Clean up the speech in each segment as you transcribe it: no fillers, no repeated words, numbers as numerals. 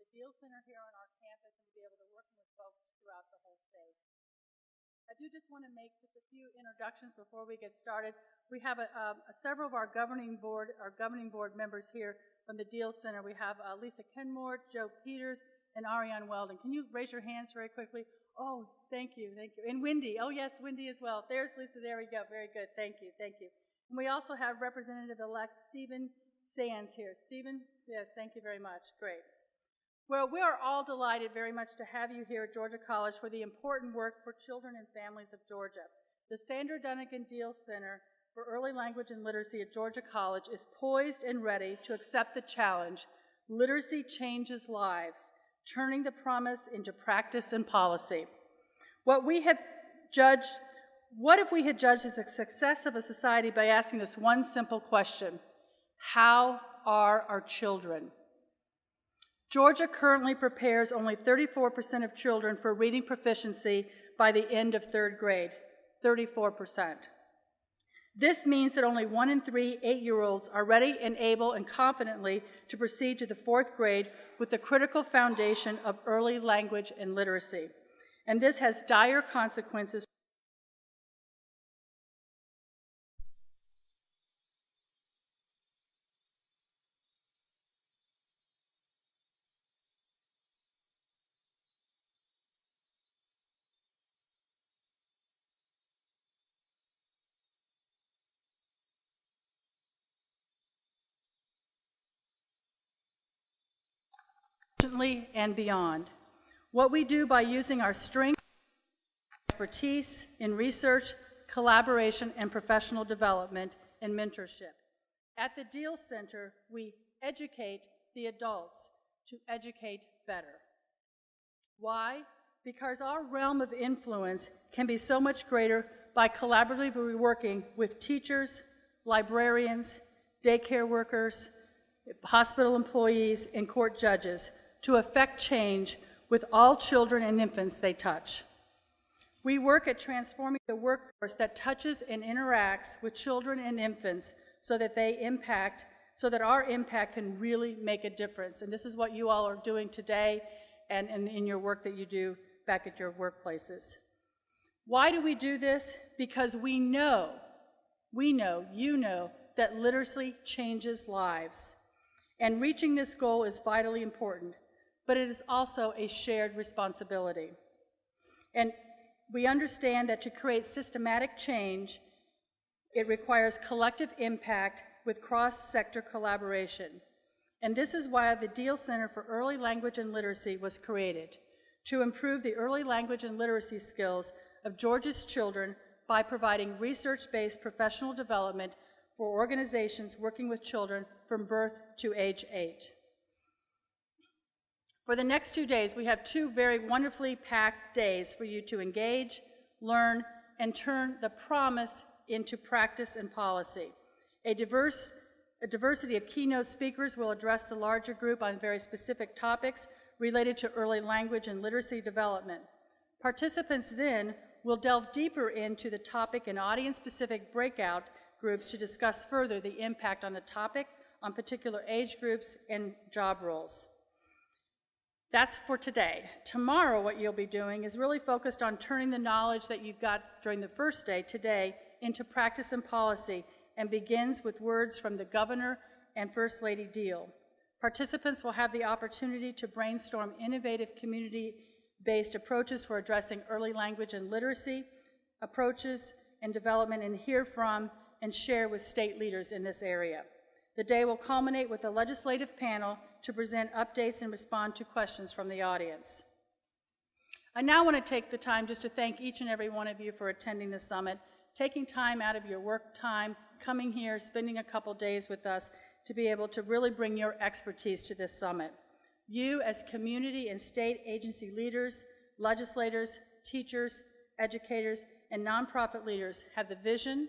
Deal Center here on our campus and to be able to work with folks throughout the whole state. I do just want to make just a few introductions before we get started. We have several of our governing board members here from the Deal Center. We have Lisa Kenmore, Joe Peters, and Ariane Weldon. Can you raise your hands very quickly? Oh, thank you, thank you. And Wendy, oh yes, Wendy as well. There's Lisa, there we go, very good, thank you, thank you. And we also have Representative-elect Stephen Sands here. Stephen, yes, thank you very much, great. Well, we are all delighted very much to have you here at Georgia College for the important work for children and families of Georgia. The Sandra Dunnigan Deal Center for Early Language and Literacy at Georgia College is poised and ready to accept the challenge, Literacy Changes Lives, turning the promise into practice and policy. What if we had judged the success of a society by asking this one simple question: how are our children? Georgia currently prepares only 34% of children for reading proficiency by the end of third grade, 34%. This means that only 1 in 3 8-year-olds are ready and able and confidently to proceed to the 4th grade with the critical foundation of early language and literacy. And this has dire consequences. And beyond. What we do by using our strength, expertise in research, collaboration, and professional development and mentorship. At the Deal Center, we educate the adults to educate better. Why? Because our realm of influence can be so much greater by collaboratively working with teachers, librarians, daycare workers, hospital employees, and court judges to effect change with all children and infants they touch. We work at transforming the workforce that touches and interacts with children and infants so that our impact can really make a difference. And this is what you all are doing today and in your work that you do back at your workplaces. Why do we do this? Because you know, that literacy changes lives. And reaching this goal is vitally important, but it is also a shared responsibility. And we understand that to create systematic change, it requires collective impact with cross-sector collaboration. And this is why the Deal Center for Early Language and Literacy was created, to improve the early language and literacy skills of Georgia's children by providing research-based professional development for organizations working with children from birth to age 8. For the next 2 days, we have 2 very wonderfully packed days for you to engage, learn, and turn the promise into practice and policy. A diversity of keynote speakers will address the larger group on very specific topics related to early language and literacy development. Participants then will delve deeper into the topic in audience-specific breakout groups to discuss further the impact on the topic, on particular age groups, and job roles. That's for today. Tomorrow, what you'll be doing is really focused on turning the knowledge that you got during the first day today into practice and policy, and begins with words from the Governor and First Lady Deal. Participants will have the opportunity to brainstorm innovative community-based approaches for addressing early language and literacy approaches and development, and hear from and share with state leaders in this area. The day will culminate with a legislative panel to present updates and respond to questions from the audience. I now want to take the time just to thank each and every one of you for attending the summit, taking time out of your work time, coming here, spending a couple days with us to be able to really bring your expertise to this summit. You as community and state agency leaders, legislators, teachers, educators, and nonprofit leaders have the vision,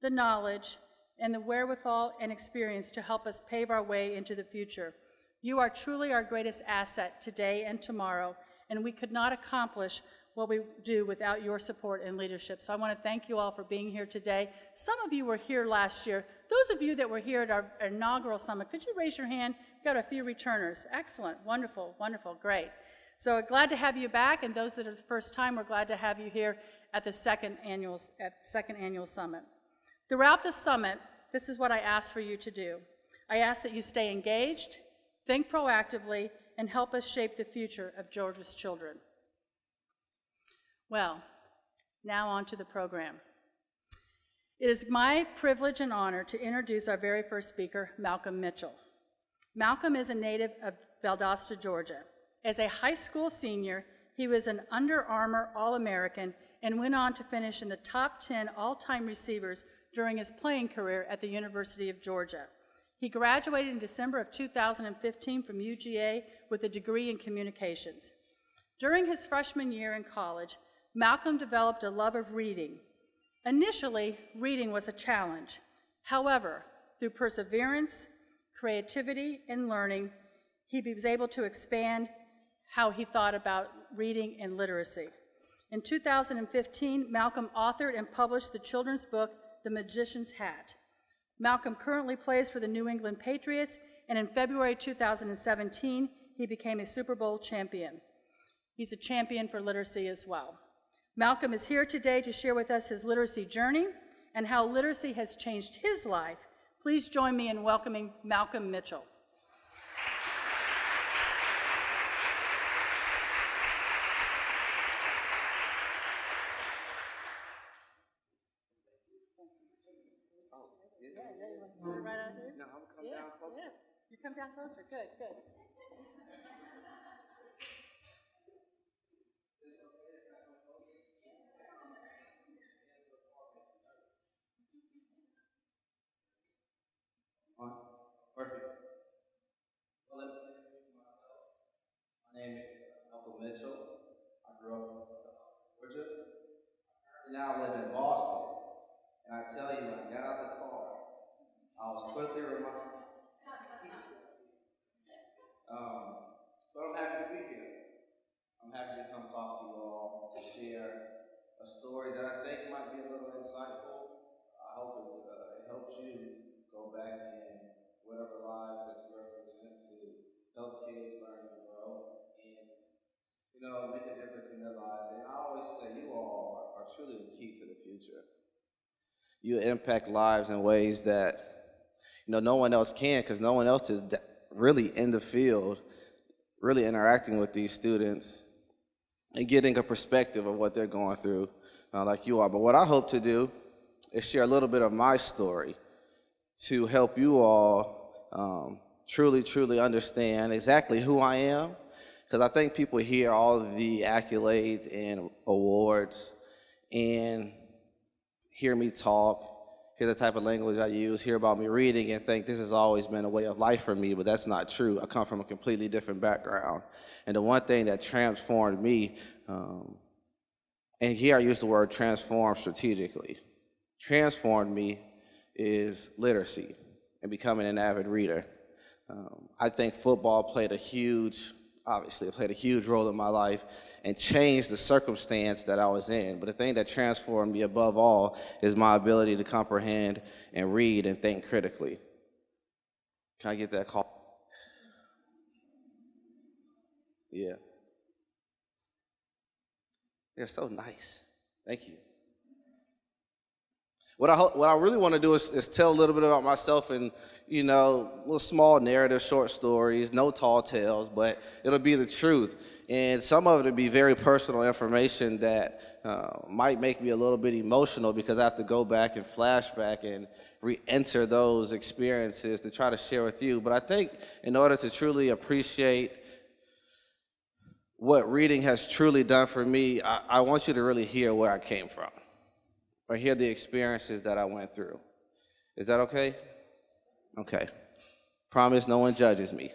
the knowledge, and the wherewithal and experience to help us pave our way into the future. You are truly our greatest asset today and tomorrow, and we could not accomplish what we do without your support and leadership. So I want to thank you all for being here today. Some of you were here last year. Those of you that were here at our inaugural summit, could you raise your hand? got a few returners. Excellent, wonderful, wonderful, great. So glad to have you back, and those that are the first time, we're glad to have you here at the second annual summit. Throughout the summit, this is what I ask for you to do. I ask that you stay engaged, think proactively, and help us shape the future of Georgia's children. Well, now on to the program. It is my privilege and honor to introduce our very first speaker, Malcom Mitchell. Malcom is a native of Valdosta, Georgia. As a high school senior, he was an Under Armour All-American and went on to finish in the top 10 all-time receivers during his playing career at the University of Georgia. He graduated in December of 2015 from UGA with a degree in communications. During his freshman year in college, Malcom developed a love of reading. Initially, reading was a challenge. However, through perseverance, creativity, and learning, he was able to expand how he thought about reading and literacy. In 2015, Malcom authored and published the children's book, The Magician's Hat. Malcom currently plays for the New England Patriots, and in February 2017, he became a Super Bowl champion. He's a champion for literacy as well. Malcom is here today to share with us his literacy journey and how literacy has changed his life. Please join me in welcoming Malcom Mitchell. Right out here? No, I'm coming down closer. Yeah, you come down closer. Good, good. Perfect. Well, let me introduce myself. My name is Malcom Mitchell. I grew up in Georgia. Now I live in Boston. And I tell you, when I got out the car, I was quickly reminded. But I'm happy to be here. I'm happy to come talk to you all, to share a story that I think might be a little insightful. I hope it helps you go back in whatever lives that you represent to help kids learn and grow and, make a difference in their lives. And I always say you all are truly the key to the future. You impact lives in ways that, no one else can, because no one else is really in the field, really interacting with these students and getting a perspective of what they're going through like you are. But what I hope to do is share a little bit of my story to help you all truly understand exactly who I am, because I think people hear all of the accolades and awards and hear me talk, hear the type of language I use, hear about me reading, and think this has always been a way of life for me, but that's not true. I come from a completely different background. And the one thing that transformed me, and here I use the word transform strategically, transformed me is literacy and becoming an avid reader. I think football played a huge role in my life and changed the circumstance that I was in. But the thing that transformed me above all is my ability to comprehend and read and think critically. Can I get that call? Yeah. They're so nice. Thank you. What I really want to do is tell a little bit about myself in, little small narratives, short stories, no tall tales, but it'll be the truth. And some of it will be very personal information that might make me a little bit emotional because I have to go back and flashback and re-enter those experiences to try to share with you. But I think in order to truly appreciate what reading has truly done for me, I want you to really hear where I came from, or hear the experiences that I went through. Is that okay? Okay. Promise no one judges me.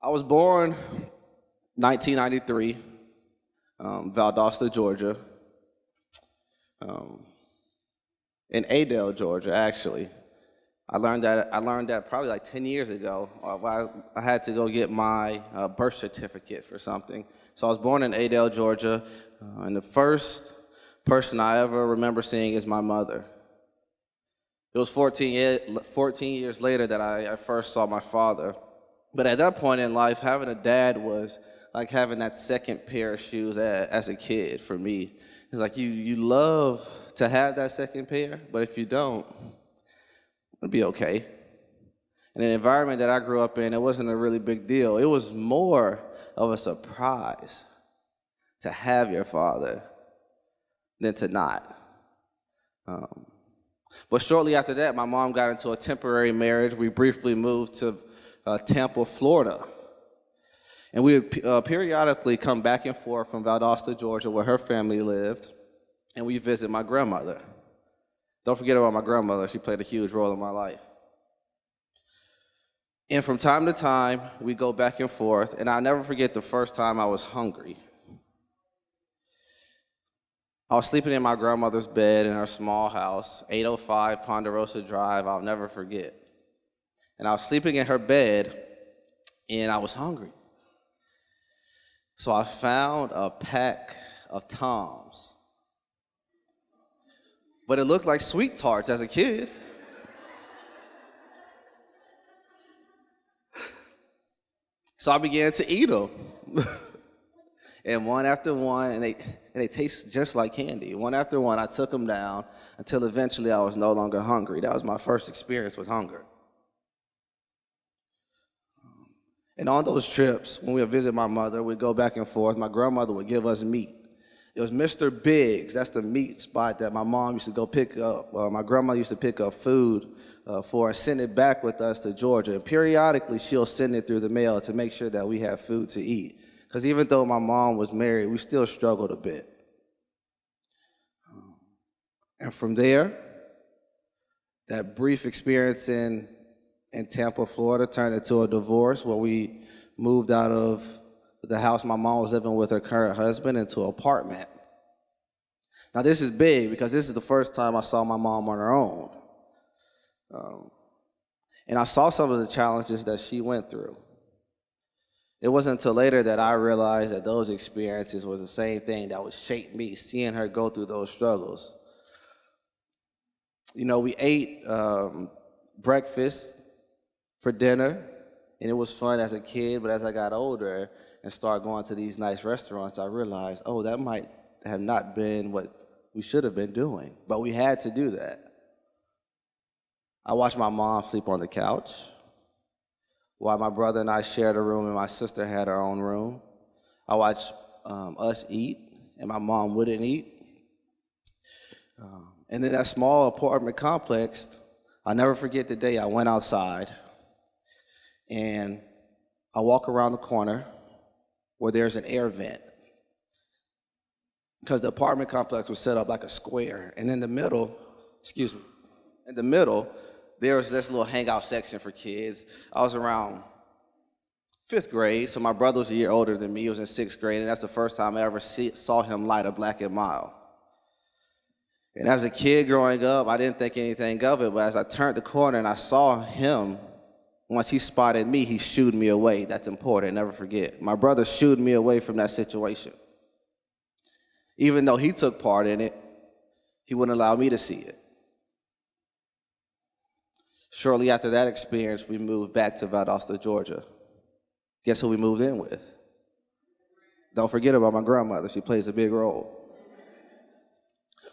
I was born 1993, Valdosta, Georgia, in Adel, Georgia, actually. I learned that probably like 10 years ago. I had to go get my birth certificate for something. So I was born in Adel, Georgia, and the first person I ever remember seeing is my mother. It was 14 years later that I first saw my father. But at that point in life, having a dad was like having that second pair of shoes as a kid for me. It's like you love to have that second pair, but if you don't, it'll be okay. In an environment that I grew up in, it wasn't a really big deal. It was more of a surprise to have your father than to not. But shortly after that, my mom got into a temporary marriage. We briefly moved to Tampa, Florida. And we would periodically come back and forth from Valdosta, Georgia, where her family lived, and we visit my grandmother. Don't forget about my grandmother. She played a huge role in my life. And from time to time, we go back and forth, and I'll never forget the first time I was hungry. I was sleeping in my grandmother's bed in her small house, 805 Ponderosa Drive, I'll never forget. And I was sleeping in her bed, and I was hungry. So I found a pack of Toms. But it looked like Sweet Tarts as a kid. So I began to eat them. And one after one, and they taste just like candy. One after one, I took them down until eventually I was no longer hungry. That was my first experience with hunger. And on those trips, when we would visit my mother, we'd go back and forth. My grandmother would give us meat. It was Mr. Biggs. That's the meat spot that my mom used to go pick up. My grandma used to pick up food for us, send it back with us to Georgia. And periodically, she'll send it through the mail to make sure that we have food to eat. Because even though my mom was married, we still struggled a bit. And from there, that brief experience in Tampa, Florida, turned into a divorce where we moved out of the house my mom was living with her current husband into an apartment. Now this is big because this is the first time I saw my mom on her own. And I saw some of the challenges that she went through. It wasn't until later that I realized that those experiences was the same thing that would shape me, seeing her go through those struggles. You know, we ate breakfast for dinner, and it was fun as a kid, but as I got older and started going to these nice restaurants, I realized, oh, that might have not been what we should have been doing, but we had to do that. I watched my mom sleep on the couch while my brother and I shared a room and my sister had her own room. I watched us eat, and my mom wouldn't eat. And then that small apartment complex, I'll never forget the day I went outside, and I walk around the corner where there's an air vent, because the apartment complex was set up like a square, and in the middle, there was this little hangout section for kids. I was around 5th grade, so my brother was a year older than me. He was in 6th grade, and that's the first time I ever saw him light a Black and Mild. And as a kid growing up, I didn't think anything of it, but as I turned the corner and I saw him, once he spotted me, he shooed me away. That's important, never forget. My brother shooed me away from that situation. Even though he took part in it, he wouldn't allow me to see it. Shortly after that experience, we moved back to Valdosta, Georgia. Guess who we moved in with? Don't forget about my grandmother. She plays a big role.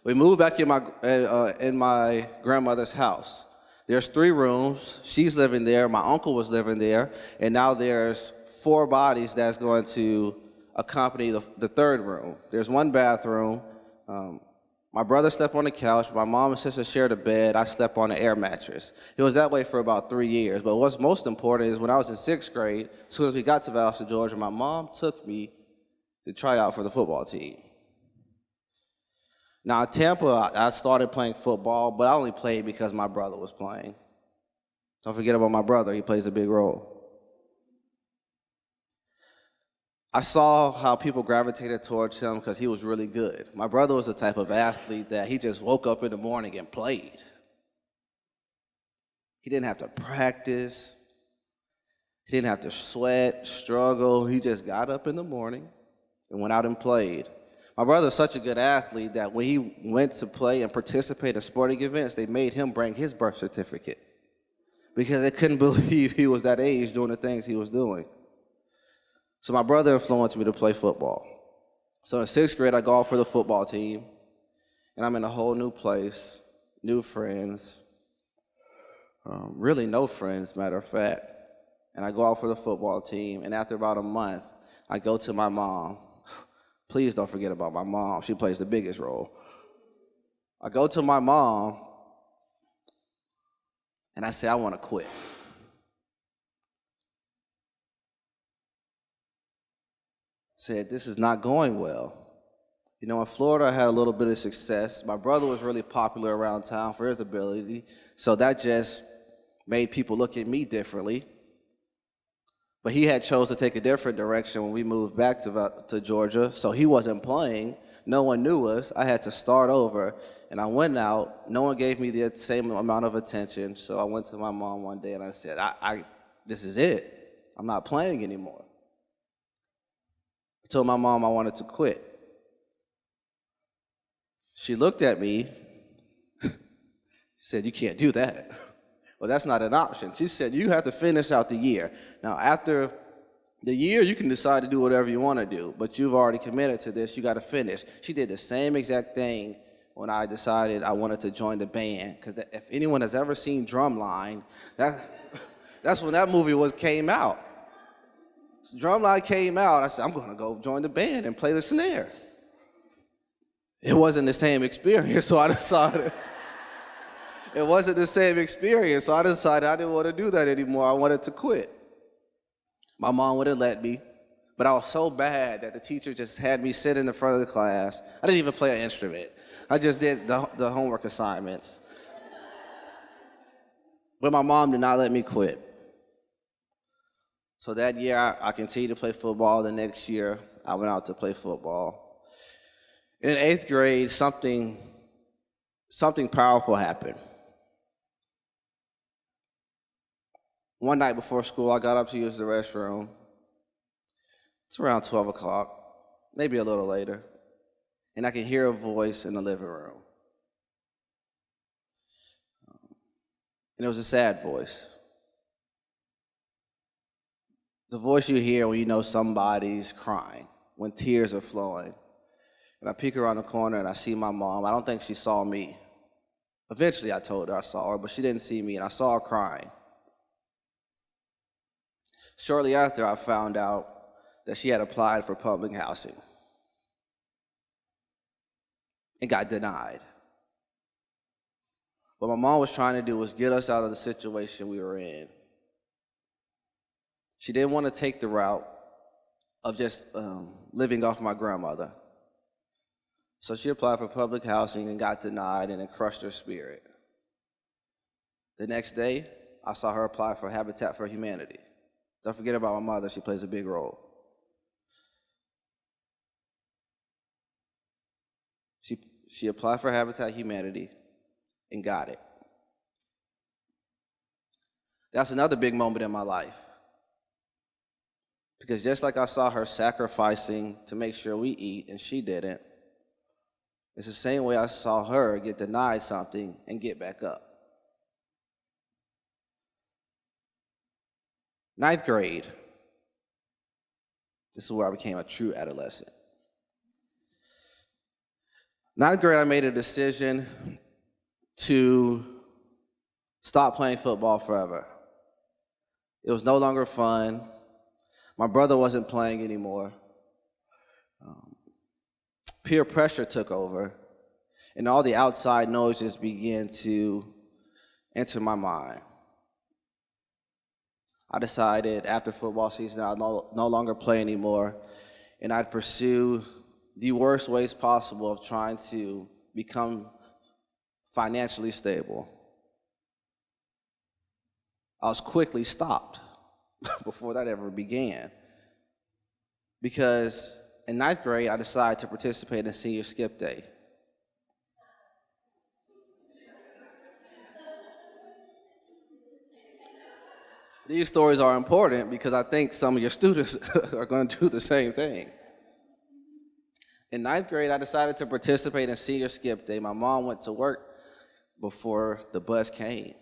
We moved back in my grandmother's house. There's 3 rooms. She's living there. My uncle was living there. And now there's 4 bodies that's going to accompany the 3rd room. There's 1 bathroom. My brother slept on the couch. My mom and sister shared a bed. I slept on an air mattress. It was that way for about 3 years. But what's most important is when I was in 6th grade, as soon as we got to Valdosta, Georgia, my mom took me to try out for the football team. Now, in Tampa, I started playing football, but I only played because my brother was playing. Don't forget about my brother. He plays a big role. I saw how people gravitated towards him because he was really good. My brother was the type of athlete that he just woke up in the morning and played. He didn't have to practice. He didn't have to sweat, struggle. He just got up in the morning and went out and played. My brother was such a good athlete that when he went to play and participate in sporting events, they made him bring his birth certificate because they couldn't believe he was that age doing the things he was doing. So my brother influenced me to play football. So in 6th grade, I go out for the football team, and I'm in a whole new place, new friends, really no friends, matter of fact. And I go out for the football team, and after about a month, I go to my mom. Please don't forget about my mom. She plays the biggest role. I go to my mom, and I say, I want to quit. Said, this is not going well. You know, in Florida, I had a little bit of success. My brother was really popular around town for his ability, so that just made people look at me differently. But he had chose to take a different direction when we moved back to Georgia, so he wasn't playing. No one knew us. I had to start over, and I went out. No one gave me the same amount of attention, so I went to my mom one day and I said, this is it. I'm not playing anymore. I told my mom I wanted to quit. She looked at me. She said, you can't do that. Well, that's not an option. She said, you have to finish out the year. Now, after the year, you can decide to do whatever you want to do, but you've already committed to this. You got to finish. She did the same exact thing when I decided I wanted to join the band, because if anyone has ever seen Drumline, that's when that movie came out. So Drumline came out. I said, I'm going to go join the band and play the snare. It wasn't the same experience, so I decided. It wasn't the same experience, so I decided I didn't want to do that anymore. I wanted to quit. My mom wouldn't let me, but I was so bad that the teacher just had me sit in the front of the class. I didn't even play an instrument. I just did the homework assignments. But my mom did not let me quit. So that year, I continued to play football. The next year, I went out to play football. In 8th grade, something powerful happened. One night before school, I got up to use the restroom. It's around 12 o'clock, maybe a little later, and I can hear a voice in the living room. And it was a sad voice. The voice you hear when you know somebody's crying, when tears are flowing. And I peek around the corner and I see my mom. I don't think she saw me. Eventually I told her I saw her, but she didn't see me, and I saw her crying. Shortly after, I found out that she had applied for public housing and got denied. What my mom was trying to do was get us out of the situation we were in. She didn't want to take the route of just living off my grandmother. So she applied for public housing and got denied, and it crushed her spirit. The next day, I saw her apply for Habitat for Humanity. Don't forget about my mother, she plays a big role. She applied for Habitat Humanity and got it. That's another big moment in my life. Because just like I saw her sacrificing to make sure we eat and she didn't, it's the same way I saw her get denied something and get back up. 9th grade. This is where I became a true adolescent. 9th grade, I made a decision to stop playing football forever. It was no longer fun. My brother wasn't playing anymore. Peer pressure took over, and all the outside noises began to enter my mind. I decided after football season I'd no longer play anymore, and I'd pursue the worst ways possible of trying to become financially stable. I was quickly stopped before that ever began, because in 9th grade I decided to participate in senior skip day. These stories are important because I think some of your students are going to do the same thing. In ninth grade, I decided to participate in senior skip day. My mom went to work before the bus came.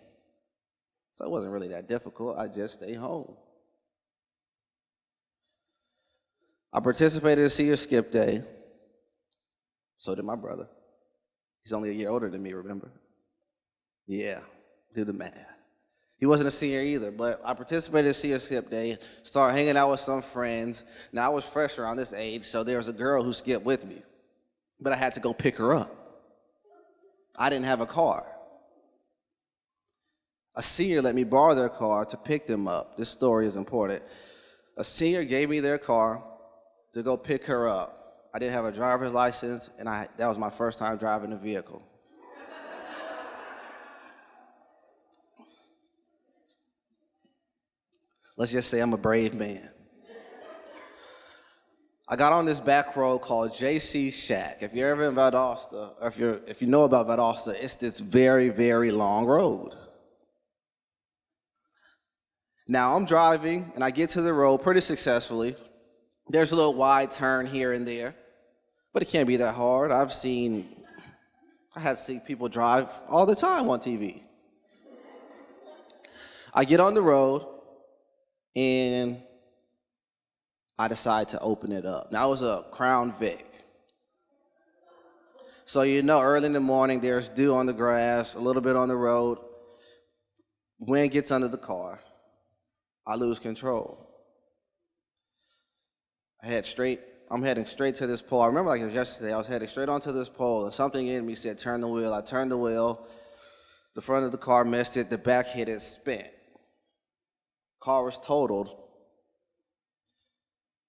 So it wasn't really that difficult. I just stayed home. I participated in senior skip day. So did my brother. He's only a year older than me, remember? Yeah, do the math. He wasn't a senior either, but I participated in senior skip day, started hanging out with some friends. Now, I was fresh around this age, so there was a girl who skipped with me, but I had to go pick her up. I didn't have a car. A senior let me borrow their car to pick them up. This story is important. A senior gave me their car to go pick her up. I didn't have a driver's license, and that was my first time driving a vehicle. Let's just say I'm a brave man. I got on this back road called JC Shack. If you're ever in Valdosta, or if you know about Valdosta, it's this very, very long road. Now I'm driving, and I get to the road pretty successfully. There's a little wide turn here and there, but it can't be that hard. I had seen people drive all the time on TV. I get on the road, and I decide to open it up. Now, it was a Crown Vic. So early in the morning, there's dew on the grass, a little bit on the road. Wind gets under the car. I lose control. I'm heading straight to this pole. I remember like it was yesterday. I was heading straight onto this pole, and something in me said, turn the wheel. I turned the wheel. The front of the car missed it. The back hit it, spent. Car was totaled.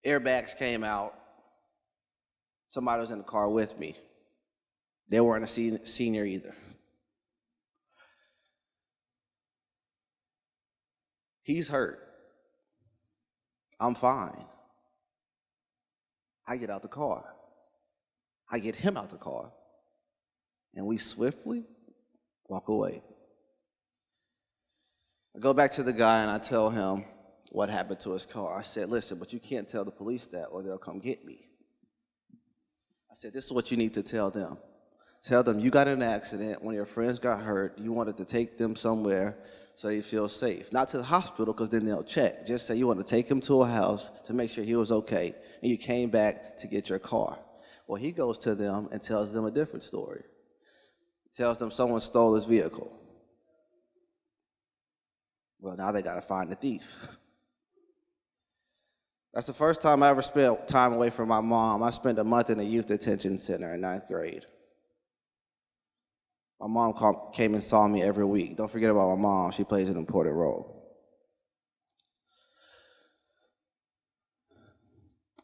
Airbags came out. Somebody was in the car with me. They weren't a senior either. He's hurt. I'm fine. I get out the car. I get him out the car. And we swiftly walk away. I go back to the guy and I tell him what happened to his car. I said, listen, but you can't tell the police that or they'll come get me. I said, this is what you need to tell them. Tell them you got in an accident, one of your friends got hurt, you wanted to take them somewhere so you feel safe. Not to the hospital because then they'll check. Just say you want to take him to a house to make sure he was okay and you came back to get your car. Well, he goes to them and tells them a different story. Tells them someone stole his vehicle. Well, now they got to find the thief. That's the first time I ever spent time away from my mom. I spent a month in a youth detention center in ninth grade. My mom came and saw me every week. Don't forget about my mom. She plays an important role.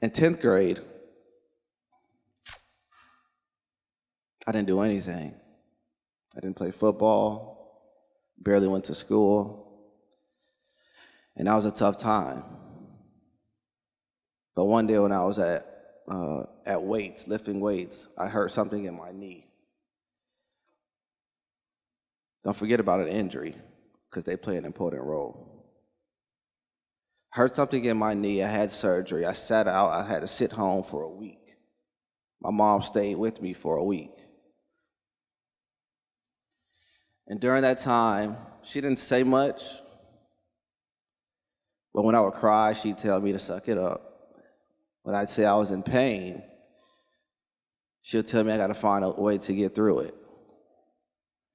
In 10th grade, I didn't do anything. I didn't play football, barely went to school, and that was a tough time. But one day when I was at weights, lifting weights, I hurt something in my knee. Don't forget about an injury, because they play an important role. Hurt something in my knee, I had surgery, I sat out, I had to sit home for a week. My mom stayed with me for a week. And during that time, she didn't say much, but when I would cry, she'd tell me to suck it up. When I'd say I was in pain, she'll tell me I gotta find a way to get through it.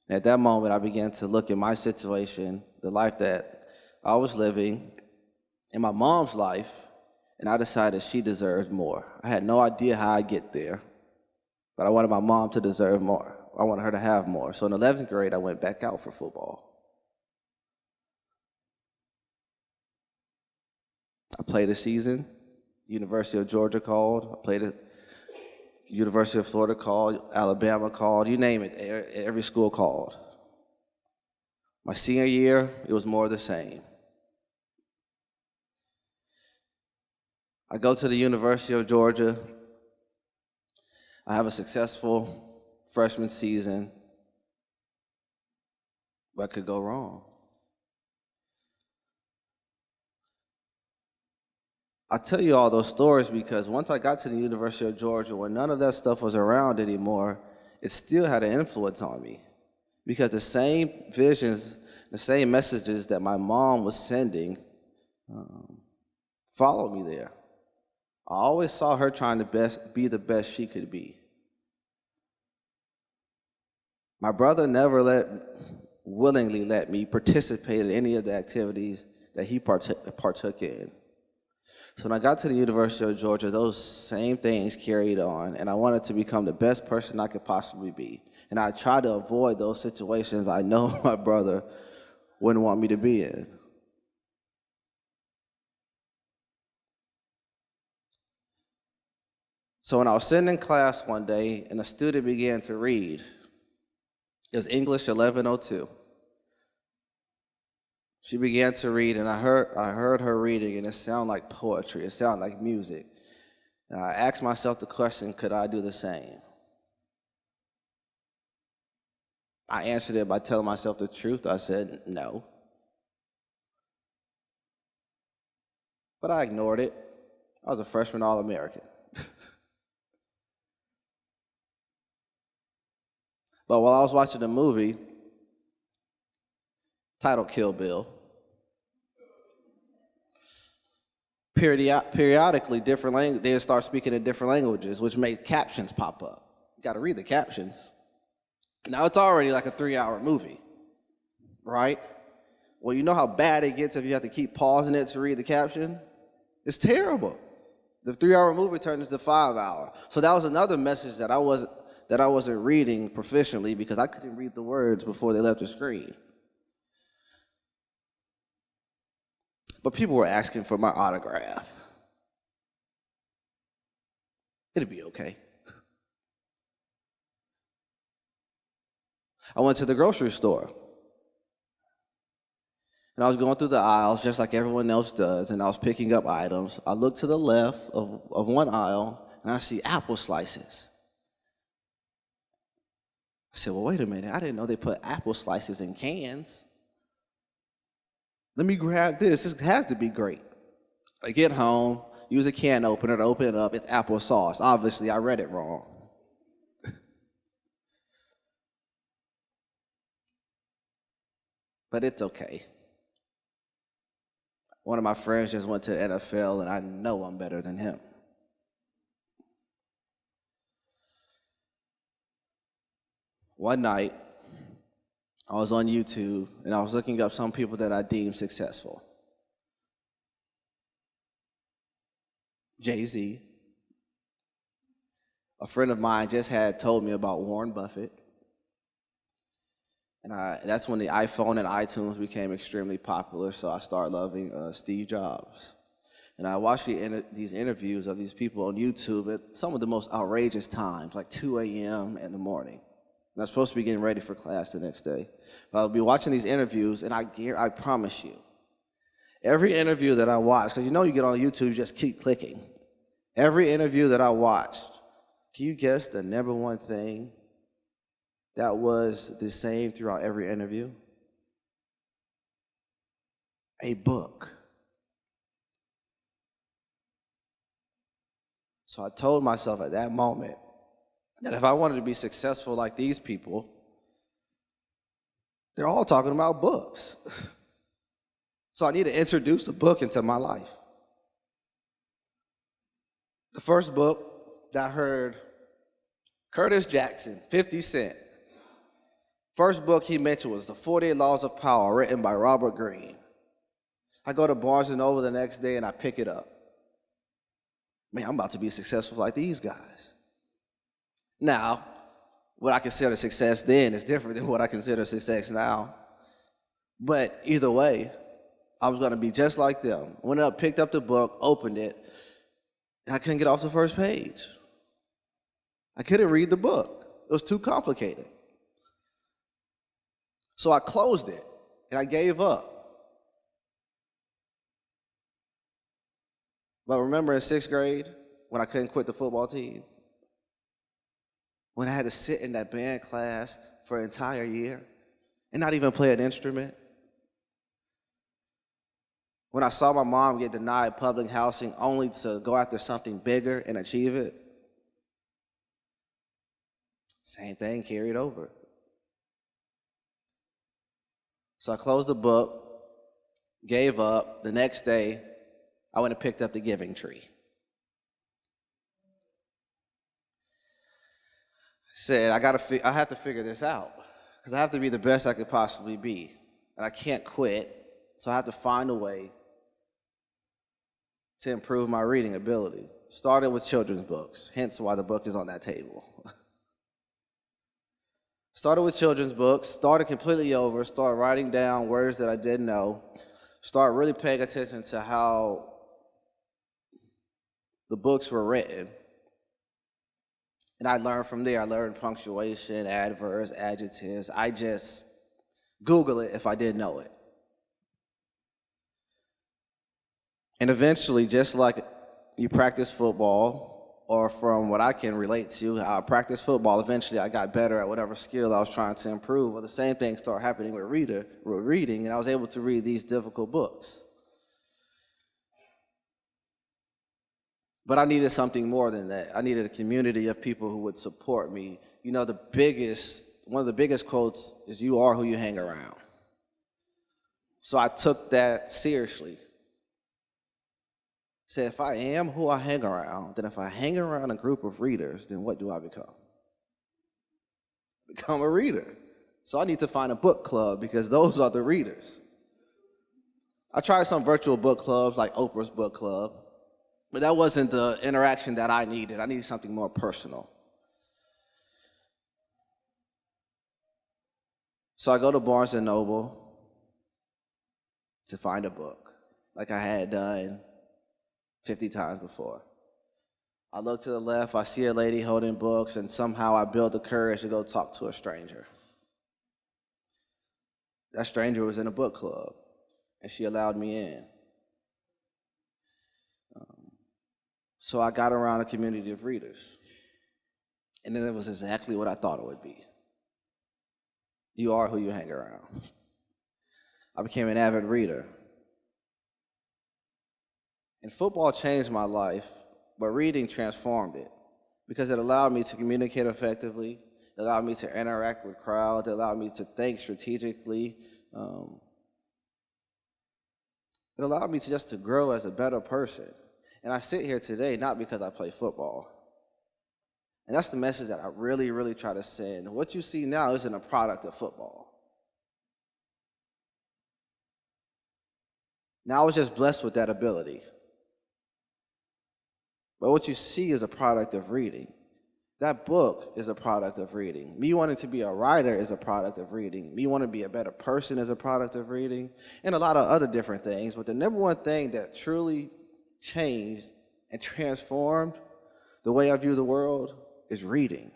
And at that moment, I began to look at my situation, the life that I was living, and my mom's life, and I decided she deserved more. I had no idea how I'd get there, but I wanted my mom to deserve more. I wanted her to have more. So in 11th grade, I went back out for football. I played a season. University of Georgia called. I played it. University of Florida called. Alabama called. You name it. Every school called. My senior year, it was more of the same. I go to the University of Georgia. I have a successful freshman season. What could go wrong? I tell you all those stories because once I got to the University of Georgia, when none of that stuff was around anymore, it still had an influence on me. Because the same visions, the same messages that my mom was sending followed me there. I always saw her trying to be the best she could be. My brother never willingly let me participate in any of the activities that he partook in. So when I got to the University of Georgia, those same things carried on, and I wanted to become the best person I could possibly be. And I tried to avoid those situations I know my brother wouldn't want me to be in. So when I was sitting in class one day, and a student began to read, it was English 1102. She began to read, and I heard her reading, and it sounded like poetry. It sounded like music. And I asked myself the question, could I do the same? I answered it by telling myself the truth. I said no. But I ignored it. I was a freshman All-American. But while I was watching the movie, titled Kill Bill, periodically they'd start speaking in different languages, which made captions pop up. You got to read the captions. Now it's already like a 3-hour movie, right? Well, you know how bad it gets if you have to keep pausing it to read the caption? It's terrible. The 3-hour movie turned into 5-hour. So that was another message that I wasn't reading proficiently because I couldn't read the words before they left the screen. But people were asking for my autograph. It'd be okay. I went to the grocery store. And I was going through the aisles just like everyone else does, and I was picking up items. I looked to the left of one aisle, and I see apple slices. I said, well, wait a minute. I didn't know they put apple slices in cans. Let me grab this. This has to be great. I get home, use a can opener to open it up. It's applesauce. Obviously, I read it wrong. But it's okay. One of my friends just went to the NFL, and I know I'm better than him. One night, I was on YouTube, and I was looking up some people that I deemed successful. Jay-Z. A friend of mine just had told me about Warren Buffett. And that's when the iPhone and iTunes became extremely popular, so I started loving Steve Jobs. And I watched these interviews of these people on YouTube at some of the most outrageous times, like 2 a.m. in the morning. And I was supposed to be getting ready for class the next day. But I'll be watching these interviews, and I promise you, every interview that I watched, because you know you get on YouTube, you just keep clicking. Every interview that I watched, can you guess the number one thing that was the same throughout every interview? A book. So I told myself at that moment that if I wanted to be successful like these people, they're all talking about books. So I need to introduce a book into my life. The first book that I heard, Curtis Jackson, 50 Cent. First book he mentioned was The 48 Laws of Power, written by Robert Greene. I go to Barnes & Noble the next day and I pick it up. Man, I'm about to be successful like these guys. Now, what I consider success then is different than what I consider success now. But either way, I was going to be just like them. Went up, picked up the book, opened it, and I couldn't get off the first page. I couldn't read the book. It was too complicated. So I closed it, and I gave up. But remember in 6th grade, when I couldn't quit the football team? When I had to sit in that band class for an entire year and not even play an instrument? When I saw my mom get denied public housing only to go after something bigger and achieve it, same thing carried over. So I closed the book, gave up. The next day, I went and picked up the giving tree. Said, I have to figure this out because I have to be the best I could possibly be. And I can't quit, so I have to find a way to improve my reading ability. Started with children's books, hence why the book is on that table. Started with children's books, started completely over, started writing down words that I didn't know, started really paying attention to how the books were written. And I learned from there. I learned punctuation, adverbs, adjectives. I just Google it if I didn't know it. And eventually, just like you practice football, or from what I can relate to, how I practiced football, eventually I got better at whatever skill I was trying to improve. Well, the same thing started happening with reading, and I was able to read these difficult books. But I needed something more than that. I needed a community of people who would support me. You know, one of the biggest quotes is, "You are who you hang around." So I took that seriously. Said, if I am who I hang around, then if I hang around a group of readers, then what do I become? Become a reader. So I need to find a book club because those are the readers. I tried some virtual book clubs like Oprah's book club, but that wasn't the interaction that I needed. I needed something more personal. So I go to Barnes & Noble to find a book, like I had done 50 times before. I look to the left, I see a lady holding books, and somehow I build the courage to go talk to a stranger. That stranger was in a book club, and she allowed me in. So I got around a community of readers, and then it was exactly what I thought it would be. You are who you hang around. I became an avid reader. And football changed my life, but reading transformed it because it allowed me to communicate effectively, it allowed me to interact with crowds, it allowed me to think strategically, it allowed me to grow as a better person. And I sit here today not because I play football. And that's the message that I really, really try to send. What you see now isn't a product of football. Now I was just blessed with that ability. But what you see is a product of reading. That book is a product of reading. Me wanting to be a writer is a product of reading. Me wanting to be a better person is a product of reading. And a lot of other different things. But the number one thing that truly changed and transformed the way I view the world is reading.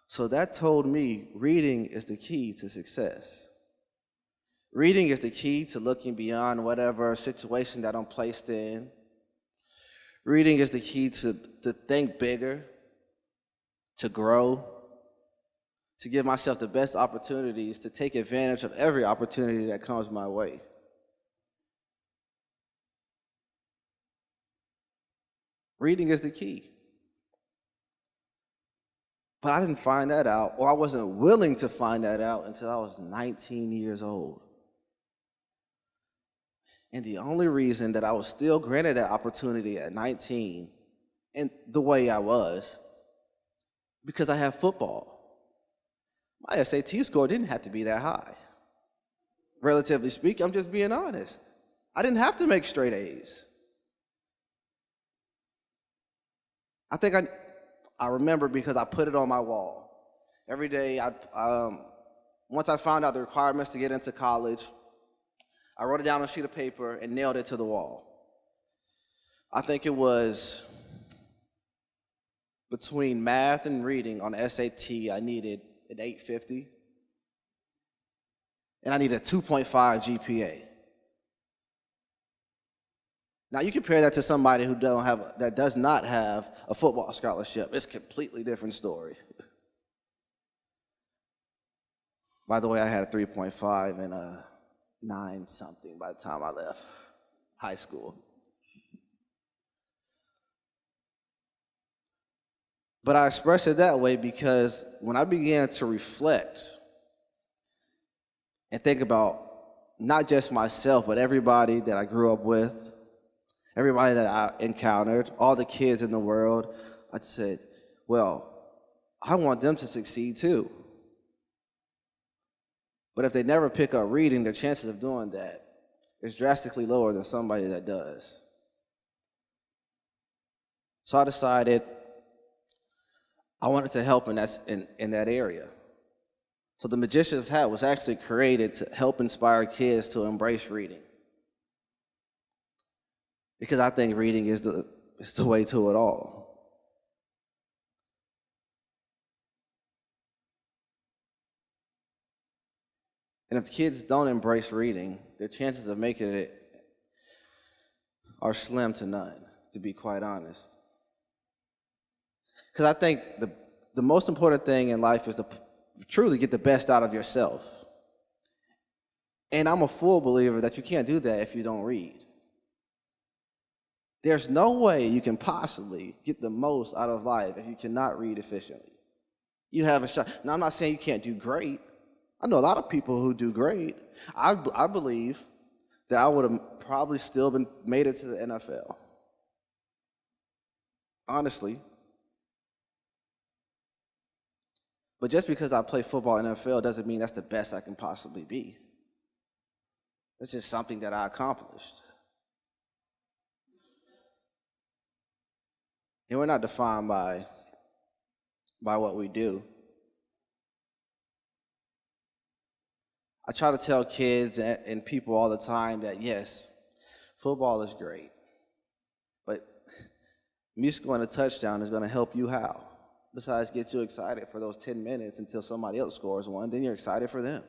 So that told me reading is the key to success. Reading is the key to looking beyond whatever situation that I'm placed in. Reading is the key to think bigger, to grow, to give myself the best opportunities, to take advantage of every opportunity that comes my way. Reading is the key. But I didn't find that out, or I wasn't willing to find that out until I was 19 years old. And the only reason that I was still granted that opportunity at 19, and the way I was, because I had football. My SAT score didn't have to be that high. Relatively speaking, I'm just being honest. I didn't have to make straight A's. I think I remember because I put it on my wall. Every day, once I found out the requirements to get into college, I wrote it down on a sheet of paper and nailed it to the wall. I think it was between math and reading on SAT, I needed an 850, and I needed a 2.5 GPA. Now you compare that to somebody that does not have a football scholarship. It's a completely different story. By the way, I had a 3.5 in 9 something by the time I left high school. But I express it that way because when I began to reflect and think about not just myself, but everybody that I grew up with, everybody that I encountered, all the kids in the world, I said, well, I want them to succeed too. But if they never pick up reading, their chances of doing that is drastically lower than somebody that does. So I decided I wanted to help in that area. So the Magician's Hat was actually created to help inspire kids to embrace reading. Because I think reading is the way to it all. And if kids don't embrace reading, their chances of making it are slim to none, to be quite honest. Because I think the most important thing in life is to truly get the best out of yourself. And I'm a full believer that you can't do that if you don't read. There's no way you can possibly get the most out of life if you cannot read efficiently. You have a shot. Now, I'm not saying you can't do great. I know a lot of people who do great. I believe that I would have probably still made it to the NFL. Honestly. But just because I play football in the NFL doesn't mean that's the best I can possibly be. That's just something that I accomplished. And we're not defined by what we do. I try to tell kids and people all the time that, yes, football is great, but me scoring a touchdown is going to help you how? Besides get you excited for those 10 minutes until somebody else scores one, then you're excited for them.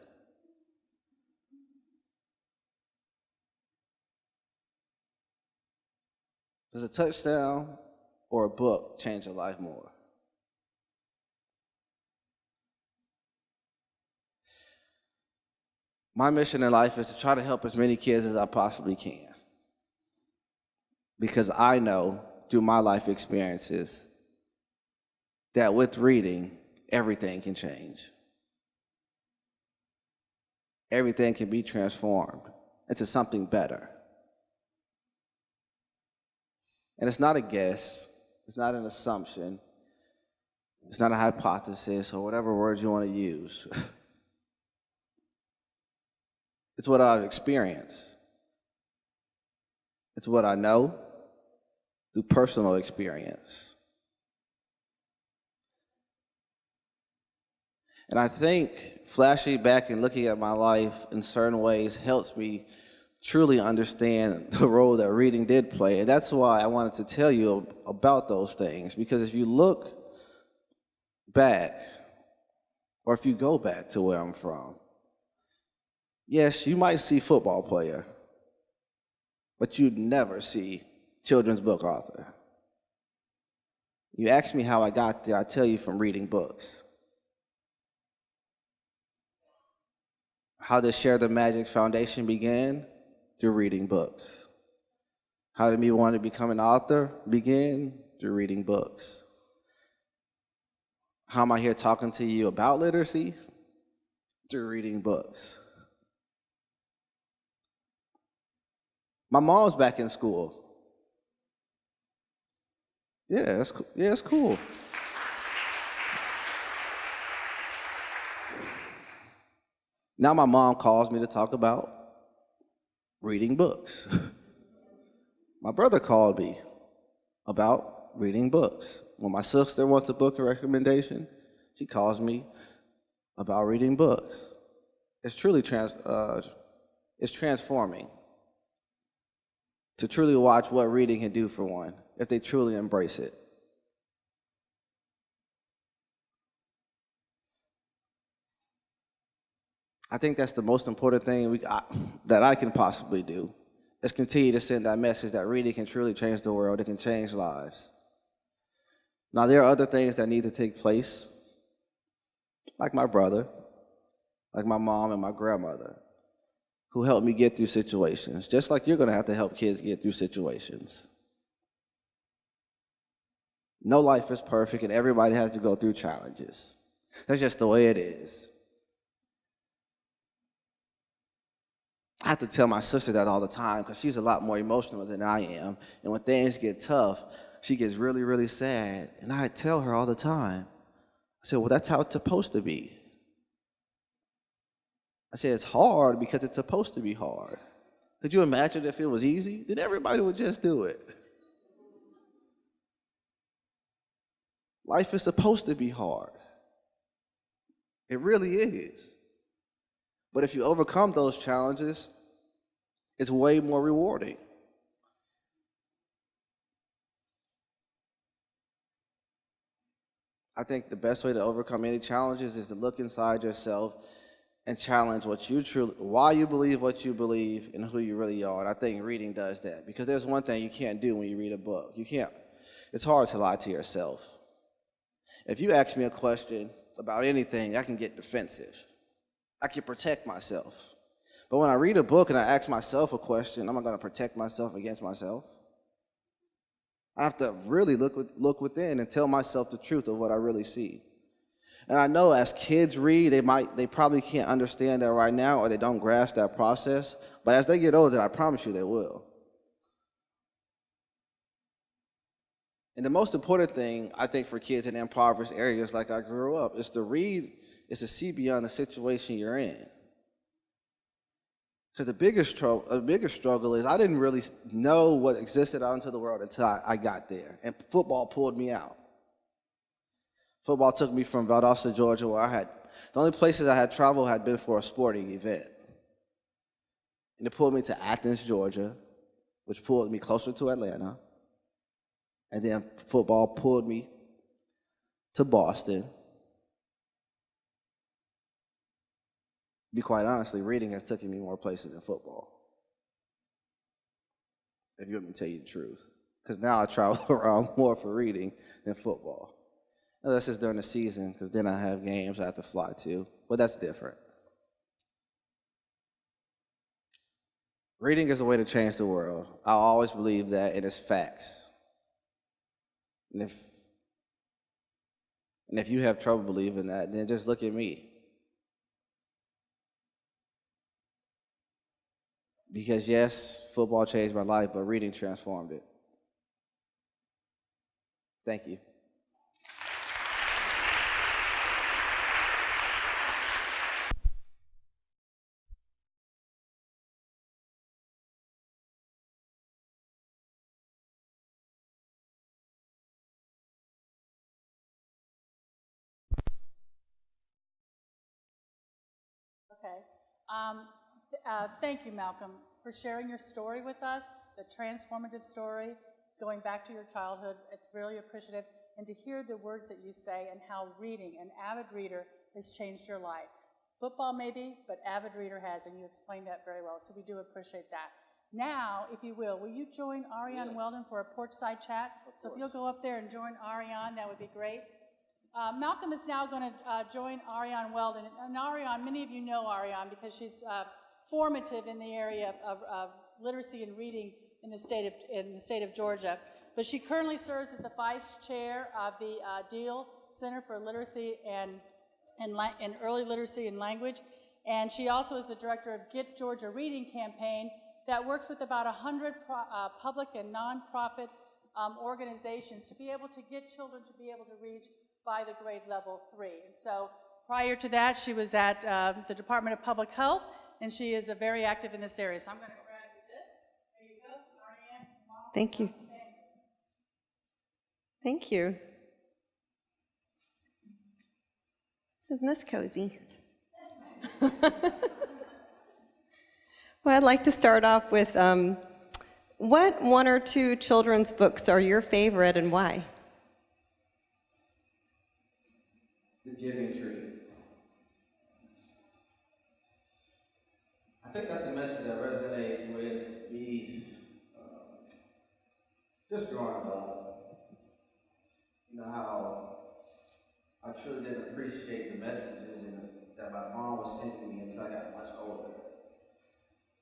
Does a touchdown or a book change your life more? My mission in life is to try to help as many kids as I possibly can. Because I know through my life experiences that with reading, everything can change. Everything can be transformed into something better. And it's not a guess, it's not an assumption, it's not a hypothesis or whatever words you want to use. It's what I've experienced. It's what I know through personal experience. And I think flashing back and looking at my life in certain ways helps me truly understand the role that reading did play. And that's why I wanted to tell you about those things. Because if you look back, or if you go back to where I'm from, yes, you might see football player, but you'd never see children's book author. You ask me how I got there, I tell you from reading books. How did Share the Magic Foundation begin? Through reading books. How did me want to become an author begin? Through reading books. How am I here talking to you about literacy? Through reading books. My mom's back in school. Yeah, that's cool. Yeah, it's cool. Now my mom calls me to talk about reading books. My brother called me about reading books. When my sister wants a book recommendation, she calls me about reading books. It's truly transforming to truly watch what reading can do for one if they truly embrace it. I think that's the most important thing that I can possibly do, is continue to send that message that reading can truly change the world. It can change lives. Now, there are other things that need to take place, like my brother, like my mom and my grandmother, who helped me get through situations, just like you're going to have to help kids get through situations. No life is perfect, and everybody has to go through challenges. That's just the way it is. I have to tell my sister that all the time because she's a lot more emotional than I am. And when things get tough, she gets really, really sad. And I tell her all the time, I said, well, that's how it's supposed to be. I said, it's hard because it's supposed to be hard. Could you imagine if it was easy? Then everybody would just do it. Life is supposed to be hard. It really is. But if you overcome those challenges, it's way more rewarding. I think the best way to overcome any challenges is to look inside yourself and challenge what you truly, why you believe what you believe and who you really are. And I think reading does that, because there's one thing you can't do when you read a book. It's hard to lie to yourself. If you ask me a question about anything, I can get defensive. I can protect myself. But when I read a book and I ask myself a question, I'm not going to protect myself against myself. I have to really look within and tell myself the truth of what I really see. And I know as kids read, they probably can't understand that right now, or they don't grasp that process. But as they get older, I promise you they will. And the most important thing, I think, for kids in impoverished areas like I grew up, is to read, is to see beyond the situation you're in. Because the biggest struggle is I didn't really know what existed out into the world until I got there. And football pulled me out. Football took me from Valdosta, Georgia, where the only places I had traveled had been for a sporting event. And it pulled me to Athens, Georgia, which pulled me closer to Atlanta. And then football pulled me to Boston. To be quite honestly, reading has taken me more places than football, if you want me to tell you the truth. Because now I travel around more for reading than football. Unless it's during the season, because then I have games I have to fly to. But that's different. Reading is a way to change the world. I always believe that, and it's facts. And if you have trouble believing that, then just look at me. Because yes, football changed my life, but reading transformed it. Thank you. Okay. Thank you, Malcolm, for sharing your story with us, the transformative story, going back to your childhood. It's really appreciative. And to hear the words that you say and how reading, an avid reader, has changed your life. Football maybe, but avid reader has, and you explained that very well, so we do appreciate that. Now, if you will you join Ariane Weldon for a porchside chat? So if you'll go up there and join Ariane, that would be great. Malcolm is now going to join Ariane Weldon. And Ariane, many of you know Ariane because she's formative in the area of literacy and reading in the state of Georgia. But she currently serves as the vice chair of the Deal Center for Literacy and Early Literacy and Language. And she also is the director of Get Georgia Reading campaign that works with about 100 public and nonprofit organizations to be able to get children to be able to read by the grade level 3. And so prior to that, she was at the Department of Public Health, and she is very active in this area. So I'm going to grab you this. There you go, Ariane. Thank you. Thank you. Isn't this cozy? Well, I'd like to start off with what one or two children's books are your favorite and why? The Giving Tree. I think that's a message that resonates with me just growing up. You know how I truly didn't appreciate the messages that my mom was sending me until I got much older.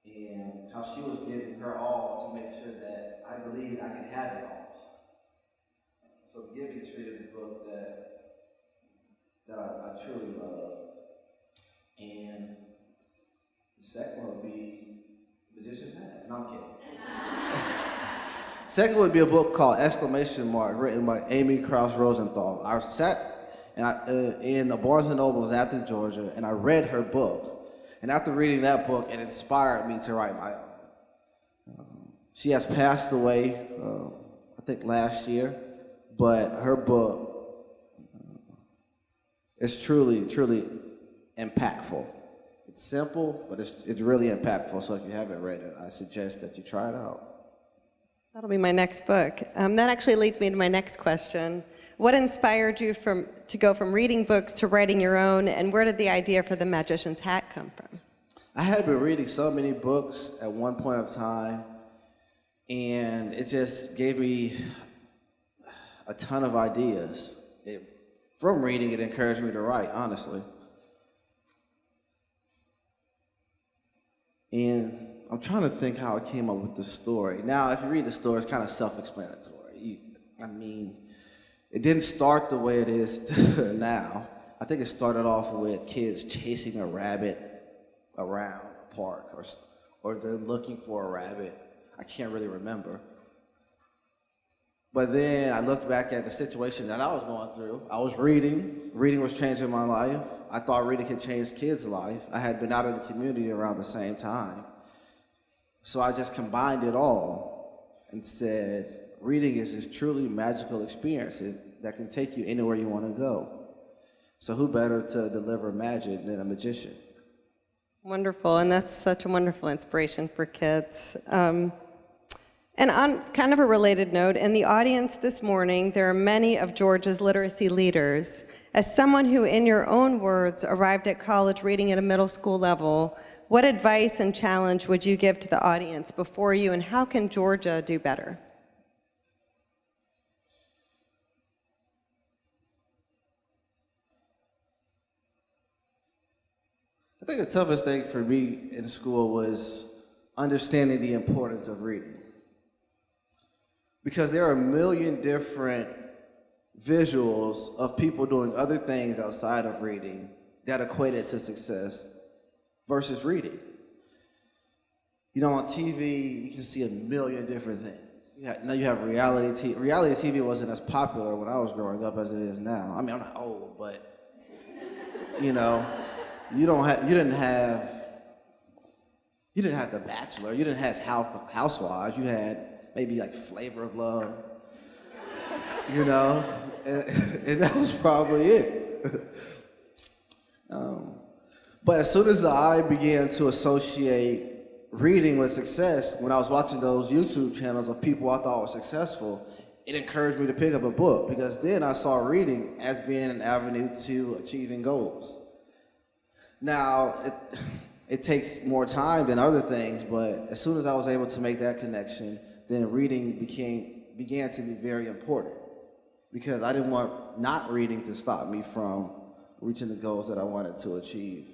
and how she was giving her all to make sure that I believed I could have it all. So The Giving Tree is a book that I truly love. And the second one would be Magician's Hat. No, I'm kidding. Second would be a book called ! Written by Amy Krauss Rosenthal. I sat in the Barnes & Noble in Athens, Georgia, and I read her book. And after reading that book, it inspired me to write my own. She has passed away, I think last year, but her book is truly, truly impactful. It's simple, but it's really impactful. So if you haven't read it, I suggest that you try it out. That'll be my next book. That actually leads me to my next question. What inspired you to go from reading books to writing your own, and where did the idea for The Magician's Hat come from? I had been reading so many books at one point of time, and it just gave me a ton of ideas. From reading, it encouraged me to write, honestly. And I'm trying to think how I came up with the story. Now, if you read the story, it's kind of self-explanatory. It didn't start the way it is now. I think it started off with kids chasing a rabbit around a park, or they're looking for a rabbit. I can't really remember. But then I looked back at the situation that I was going through. I was reading. Reading was changing my life. I thought reading could change kids' life. I had been out in the community around the same time. So I just combined it all and said, reading is this truly magical experience that can take you anywhere you want to go. So who better to deliver magic than a magician? Wonderful, and that's such a wonderful inspiration for kids. And on kind of a related note, in the audience this morning, there are many of Georgia's literacy leaders. As someone who, in your own words, arrived at college reading at a middle school level, what advice and challenge would you give to the audience before you, and how can Georgia do better? I think the toughest thing for me in school was understanding the importance of reading. Because there are a million different visuals of people doing other things outside of reading that equate it to success versus reading. You know, on TV, you can see a million different things. Now you have reality TV. Reality TV wasn't as popular when I was growing up as it is now. I mean, I'm not old, but, you know, you didn't have The Bachelor. You didn't have Housewives. You had maybe like Flavor of Love, you know, and that was probably it. But as soon as I began to associate reading with success, when I was watching those YouTube channels of people I thought were successful, it encouraged me to pick up a book, because then I saw reading as being an avenue to achieving goals. Now, it takes more time than other things, but as soon as I was able to make that connection, then reading began to be very important, because I didn't want not reading to stop me from reaching the goals that I wanted to achieve.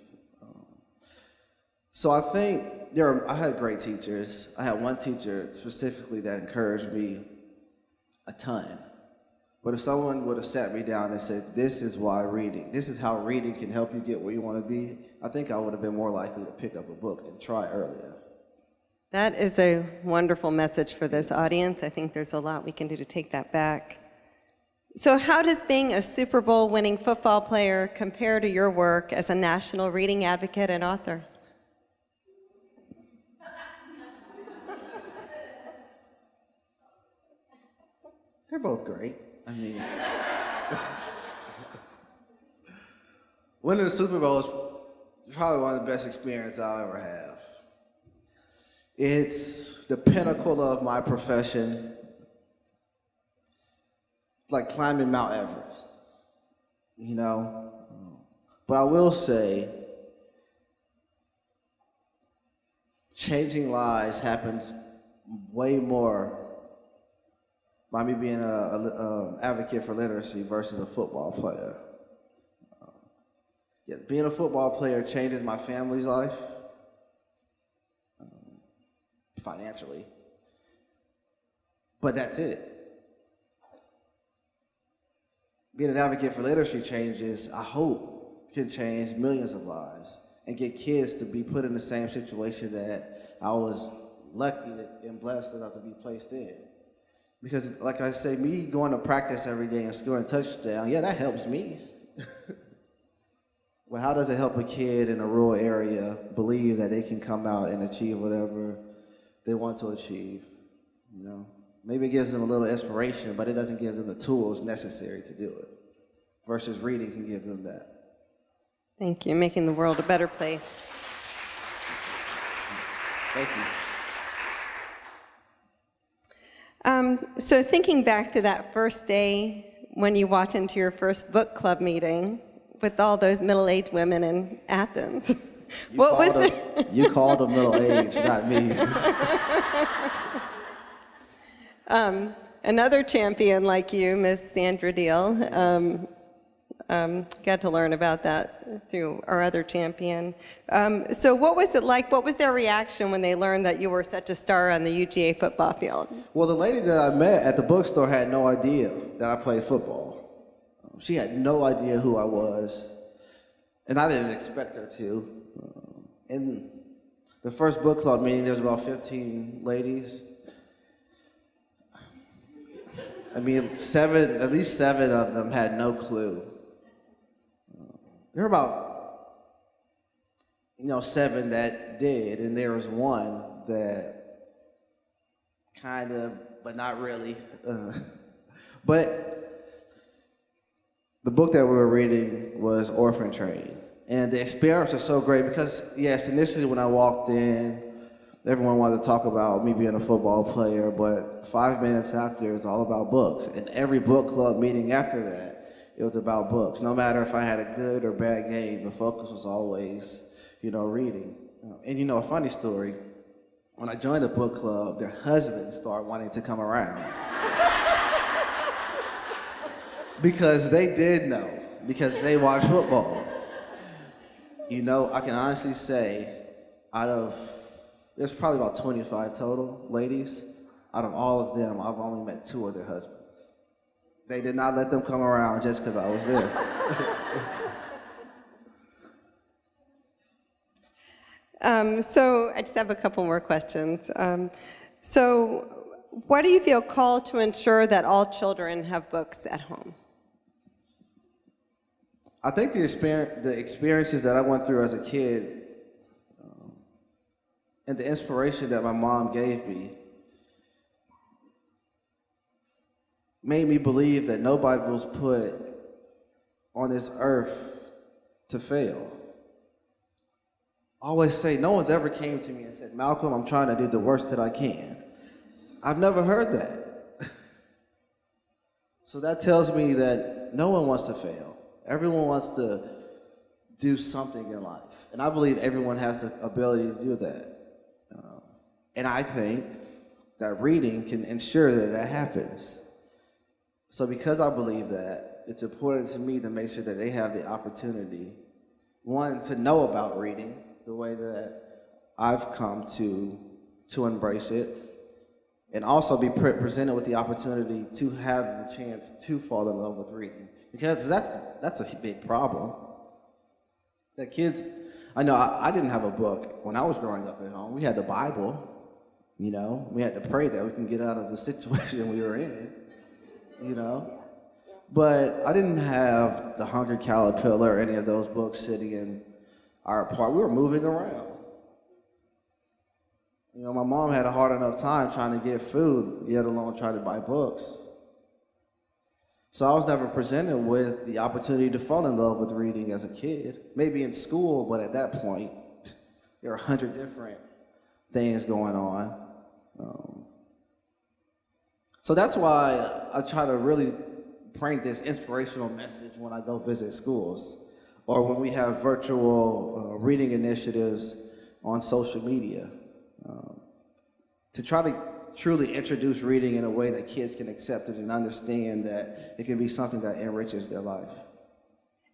So I think I had great teachers. I had one teacher specifically that encouraged me a ton. But if someone would have sat me down and said, this is how reading can help you get where you want to be, I think I would have been more likely to pick up a book and try earlier. That is a wonderful message for this audience. I think there's a lot we can do to take that back. So how does being a Super Bowl winning football player compare to your work as a national reading advocate and author? They're both great. I mean, winning the Super Bowl is probably one of the best experiences I'll ever have. It's the pinnacle of my profession. It's like climbing Mount Everest, you know? But I will say, changing lives happens way more by me being an advocate for literacy versus a football player. Being a football player changes my family's life. financially. But that's it. Being an advocate for literacy changes, I hope, can change millions of lives and get kids to be put in the same situation that I was lucky and blessed enough to be placed in. Because, like I say, me going to practice every day and scoring a touchdown, yeah, that helps me. Well, how does it help a kid in a rural area believe that they can come out and achieve whatever they want to achieve? You know, maybe it gives them a little inspiration, but it doesn't give them the tools necessary to do it. Versus reading can give them that. Thank you. Making the world a better place. Thank you. So thinking back to that first day when you walked into your first book club meeting with all those middle-aged women in Athens, what was it? You called them middle-aged, not me. Another champion like you, Miss Sandra Deal, got to learn about that through our other champion. So what was it like? What was their reaction when they learned that you were such a star on the UGA football field? Well, the lady that I met at the bookstore had no idea that I played football. She had no idea who I was, and I didn't expect her to. In the first book club meeting, there was about 15 ladies. I mean, at least seven of them had no clue. There were about, 7 that did, and there was one that kind of, but not really. But the book that we were reading was Orphan Train. And the experience was so great because, yes, initially when I walked in, everyone wanted to talk about me being a football player, but 5 minutes after, it was all about books. And every book club meeting after that, it was about books. No matter if I had a good or bad game, the focus was always, reading. And a funny story, when I joined the book club, their husbands started wanting to come around. Because they did know, because they watch football. I can honestly say, there's probably about 25 total ladies. Out of all of them, I've only met 2 of their husbands. They did not let them come around just because I was there. So I just have a couple more questions. So what do you feel called to ensure that all children have books at home? I think the experiences that I went through as a kid and the inspiration that my mom gave me made me believe that nobody was put on this earth to fail. I always say, no one's ever came to me and said, Malcolm, I'm trying to do the worst that I can. I've never heard that. So that tells me that no one wants to fail. Everyone wants to do something in life. And I believe everyone has the ability to do that. And I think that reading can ensure that that happens. So because I believe that, it's important to me to make sure that they have the opportunity, one, to know about reading the way that I've come to embrace it, and also be presented with the opportunity to have the chance to fall in love with reading. Because that's a big problem. That kids, I know I didn't have a book when I was growing up at home. We had the Bible, we had to pray that we can get out of the situation we were in, But I didn't have the Hungry Caterpillar or any of those books sitting in our apartment. We were moving around. My mom had a hard enough time trying to get food, yet alone trying to buy books. So I was never presented with the opportunity to fall in love with reading as a kid. Maybe in school, but at that point, there are 100 different things going on. So that's why I try to really bring this inspirational message when I go visit schools or when we have virtual reading initiatives on social media. To try to truly introduce reading in a way that kids can accept it and understand that it can be something that enriches their life.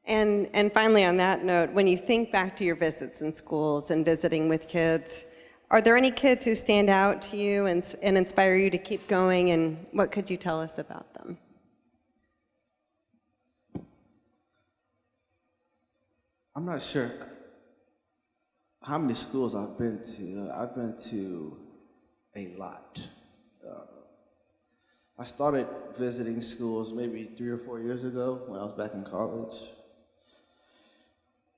And finally, on that note, when you think back to your visits in schools and visiting with kids, Are there any kids who stand out to you and inspire you to keep going, and what could you tell us about them? I'm not sure how many schools I've been to. I've been to a lot. I started visiting schools maybe 3 or 4 years ago when I was back in college.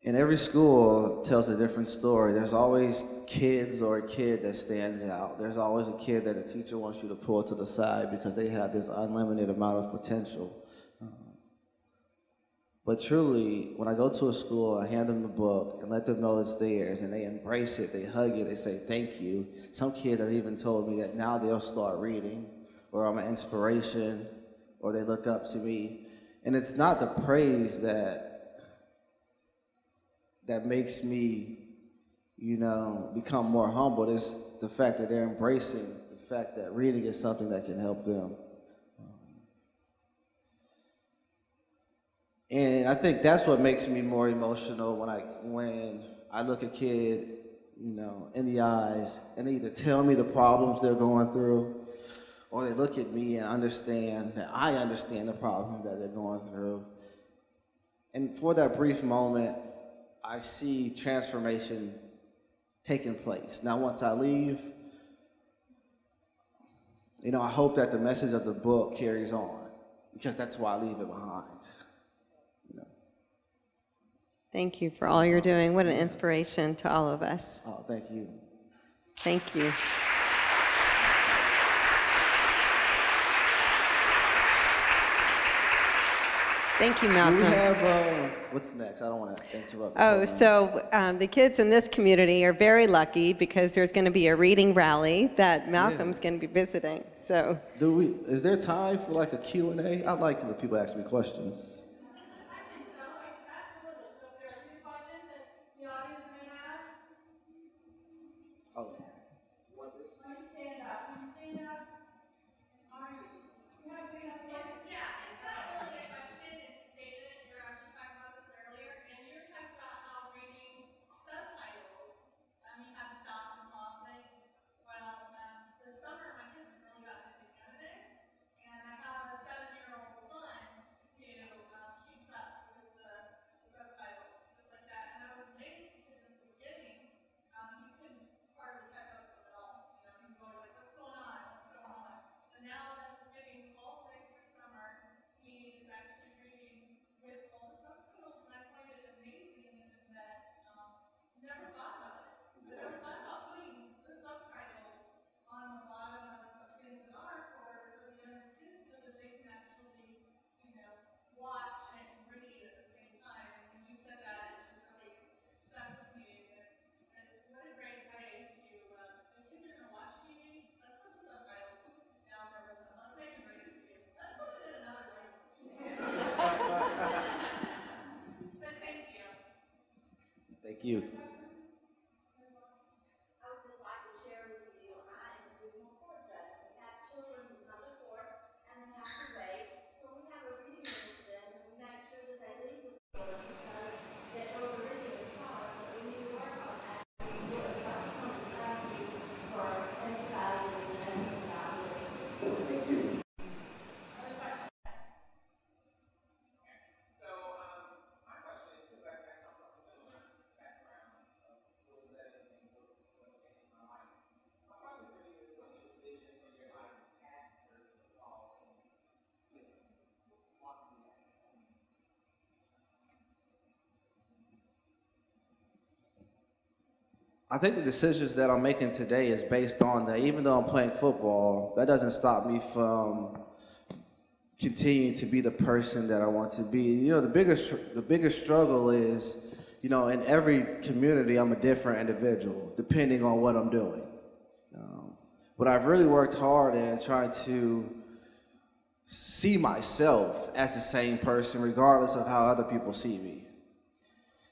And every school tells a different story. There's always kids or a kid that stands out. There's always a kid that a teacher wants you to pull to the side because they have this unlimited amount of potential. But truly, when I go to a school, I hand them the book and let them know it's theirs, and they embrace it, they hug it, they say thank you. Some kids have even told me that now they'll start reading, or I'm an inspiration, or they look up to me. And it's not the praise that makes me, become more humble. It's the fact that they're embracing the fact that reading is something that can help them. And I think that's what makes me more emotional when I look a kid, in the eyes, and they either tell me the problems they're going through, or they look at me and understand that I understand the problem that they're going through. And for that brief moment, I see transformation taking place. Now, once I leave, I hope that the message of the book carries on, because that's why I leave it behind. Thank you for all you're doing. What an inspiration to all of us. Oh, thank you. Thank you. Thank you, Malcolm. Do we have, what's next? I don't want to interrupt. Oh, so the kids in this community are very lucky because there's going to be a reading rally that Malcolm's going to be visiting. So, is there time for like a Q&A? I like it when people ask me questions. Thank you. I think the decisions that I'm making today is based on that. Even though I'm playing football, that doesn't stop me from continuing to be the person that I want to be. The biggest struggle is, in every community, I'm a different individual depending on what I'm doing. But I've really worked hard at trying to see myself as the same person regardless of how other people see me.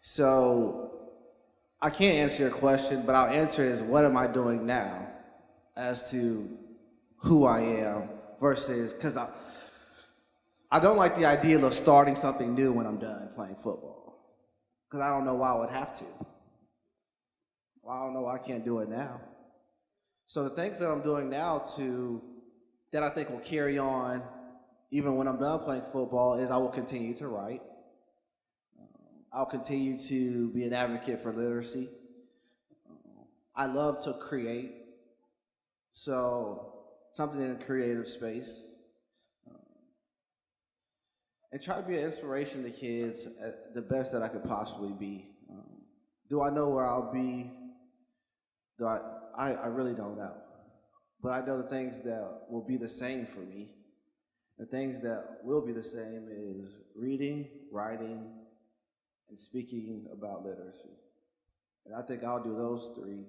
So I can't answer your question, but I'll answer is what am I doing now as to who I am versus, because I don't like the idea of starting something new when I'm done playing football, because I don't know why I would have to. Well, I don't know why I can't do it now. So the things that I'm doing now that I think will carry on even when I'm done playing football is I will continue to write. I'll continue to be an advocate for literacy. I love to create, so something in a creative space. And try to be an inspiration to kids at the best that I could possibly be. Do I know where I'll be? I really don't know. But I know the things that will be the same for me. The things that will be the same is reading, writing, and speaking about literacy. And I think I'll do those three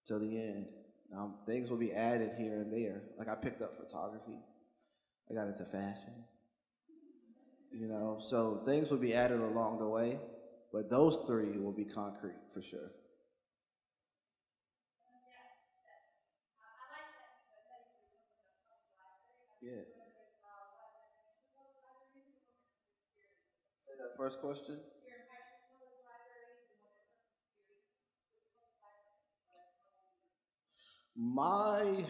till the end. Now, things will be added here and there. Like I picked up photography. I got into fashion. So things will be added along the way, but those three will be concrete for sure. Yeah. Say that first question. My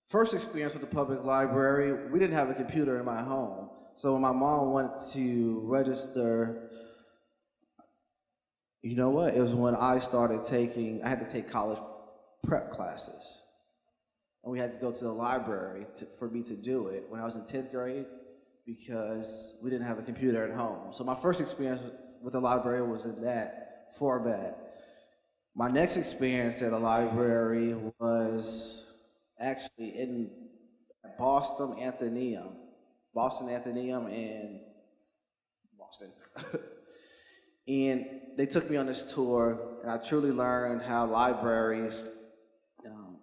first experience with the public library, we didn't have a computer in my home. So when my mom went to register, you know what? It was when I had to take college prep classes. And we had to go to the library for me to do it when I was in 10th grade because we didn't have a computer at home. So my first experience with the library was in that format. My next experience at a library was actually in Boston Athenaeum in Boston. And they took me on this tour, and I truly learned how libraries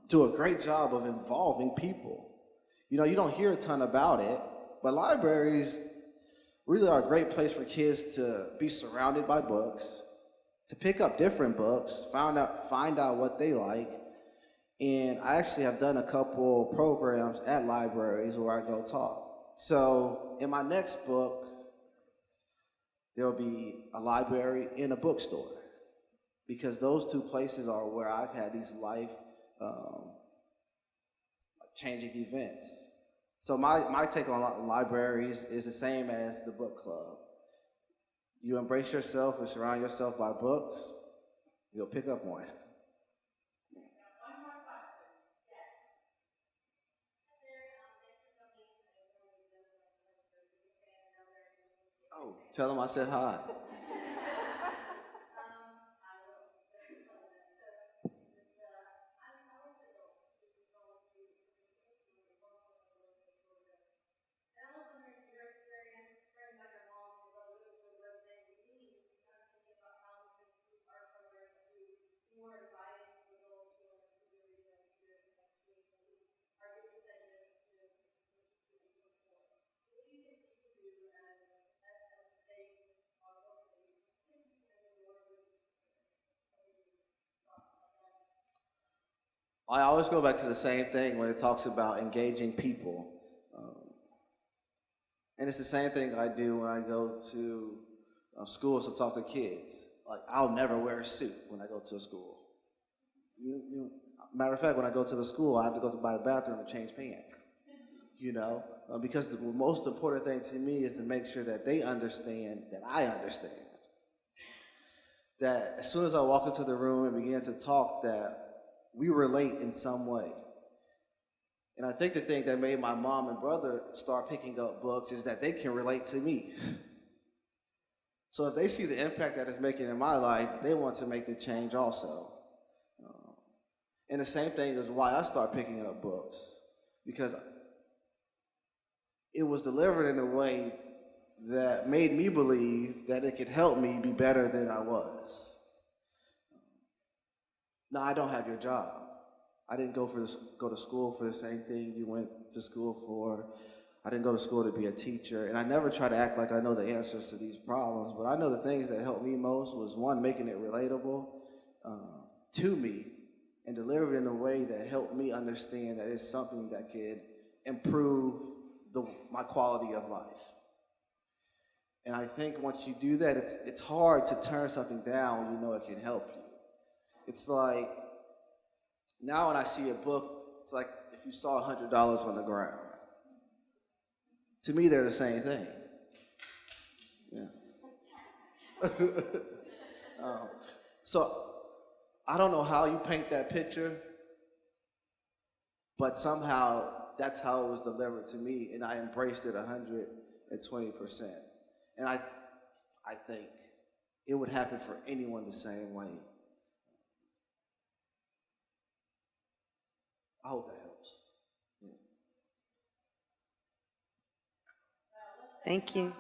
do a great job of involving people. You don't hear a ton about it, but libraries really are a great place for kids to be surrounded by books, to pick up different books, find out what they like. And I actually have done a couple programs at libraries where I go talk. So in my next book, there'll be a library and a bookstore, because those two places are where I've had these life-changing events. So my take on libraries is the same as the book club. You embrace yourself and surround yourself by books, you'll pick up one. Oh, tell them I said hi. I always go back to the same thing when it talks about engaging people. And it's the same thing I do when I go to schools to talk to kids. Like, I'll never wear a suit when I go to a school. Matter of fact, when I go to the school, I have to go to the bathroom and change pants. Because the most important thing to me is to make sure that they understand that I understand. That as soon as I walk into the room and begin to talk, that we relate in some way. And I think the thing that made my mom and brother start picking up books is that they can relate to me. So if they see the impact that it's making in my life, they want to make the change also. And the same thing is why I start picking up books, because it was delivered in a way that made me believe that it could help me be better than I was. Now, I don't have your job. I didn't go to school for the same thing you went to school for. I didn't go to school to be a teacher, and I never try to act like I know the answers to these problems, but I know the things that helped me most was, one, making it relatable to me and delivered in a way that helped me understand that it's something that could improve my quality of life. And I think once you do that, it's hard to turn something down when you know it can help you. It's like Now when I see a book, it's like if you saw $100 on the ground. To me, they're the same thing. Yeah. So I don't know how you paint that picture, but somehow that's how it was delivered to me, and I embraced it 120%. And I think it would happen for anyone the same way. I hope that helps. Yeah. Thank you.